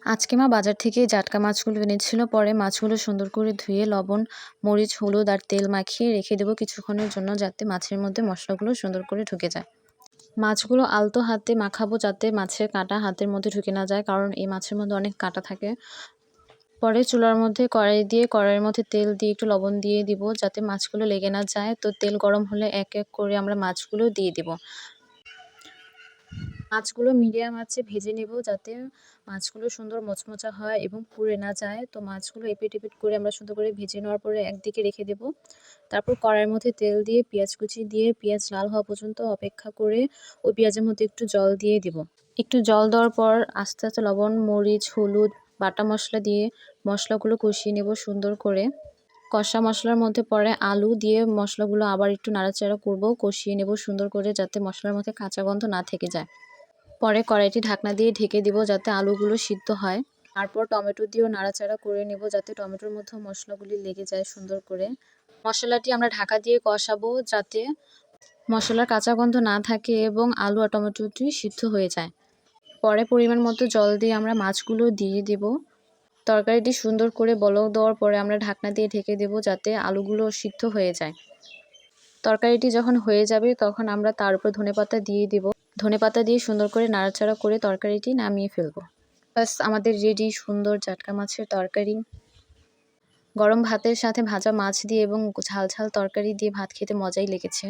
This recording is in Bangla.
আজকে মা বাজার থেকে জাটকা মাছগুলো এনেছিল। পরে মাছগুলো সুন্দর করে ধুয়ে লবণ, মরিচ, হলুদ আর তেল মাখিয়ে রেখে দেবো কিছুক্ষণের জন্য, যাতে মাছের মধ্যে মশলাগুলো সুন্দর করে ঢুকে যায়। মাছগুলো আলতো হাতে মাখাবো, যাতে মাছের কাঁটা হাতের মধ্যে ঢুকে না যায়, কারণ এই মাছের মধ্যে অনেক কাঁটা থাকে। পরে চুলার মধ্যে কড়াইয়ের মধ্যে তেল দিয়ে একটু লবণ দিয়ে দিব, যাতে মাছগুলো লেগে না যায়। তো তেল গরম হলে এক এক করে আমরা মাছগুলো দিয়ে দিব। মাছগুলো মিডিয়াম আঁচে ভেজে নেব, যাতে মাছগুলো সুন্দর মচমচা হয় এবং পুড়ে না যায়। তো মাছগুলো এপিট এপিট করে আমরা সুন্দর করে ভেজে নেওয়ার পরে একদিকে রেখে দেব। তারপর কড়াইয়ের মধ্যে তেল দিয়ে পেঁয়াজ কুচি দিয়ে পেঁয়াজ লাল হওয়া পর্যন্ত অপেক্ষা করে ওই পেঁয়াজের মধ্যে একটু জল দিয়ে দেব। একটু জল দেওয়ার পর আস্তে আস্তে লবণ, মরিচ, হলুদ, বাটা মশলা দিয়ে মশলাগুলো কষিয়ে নেব সুন্দর করে। কষা মশলার মধ্যে পরে আলু দিয়ে মশলাগুলো আবার একটু নাড়াচাড়া করব, কষিয়ে নেব সুন্দর করে, যাতে মশলার মধ্যে কাঁচা গন্ধ না থেকে যায়। পরে কড়াইটি ঢাকনা দিয়ে ঢেকে দিব, যাতে আলুগুলো সিদ্ধ হয়। তারপর টমেটো দিয়েও নাড়াচাড়া করে নেব, যাতে টমেটোর মধ্যে মশলাগুলি লেগে যায় সুন্দর করে। মশলাটি আমরা ঢাকা দিয়ে কষাবো, যাতে মশলার কাঁচা গন্ধ না থাকে এবং আলু আর টমেটোটি সিদ্ধ হয়ে যায়। পরে পরিমাণ মতো জল দিয়ে আমরা মাছগুলো দিয়ে দেব। তরকারিটি সুন্দর করে বলক দেওয়ার পরে আমরা ঢাকনা দিয়ে ঢেকে দেব, যাতে আলুগুলো সিদ্ধ হয়ে যায়। তরকারিটি যখন হয়ে যাবে তখন আমরা তার উপর ধনেপাতা দিয়ে দেব। ধনেপাতা দিয়ে সুন্দর করে নাড়াচাড়া করে তরকারিটি নামিয়ে ফেলবো। ব্যাস, আমাদের রেডি সুন্দর জাটকা মাছের তরকারি। গরম ভাতের সাথে ভাজা মাছ দিয়ে এবং ঝাল ঝাল তরকারি দিয়ে ভাত খেতে মজাই লেগেছে।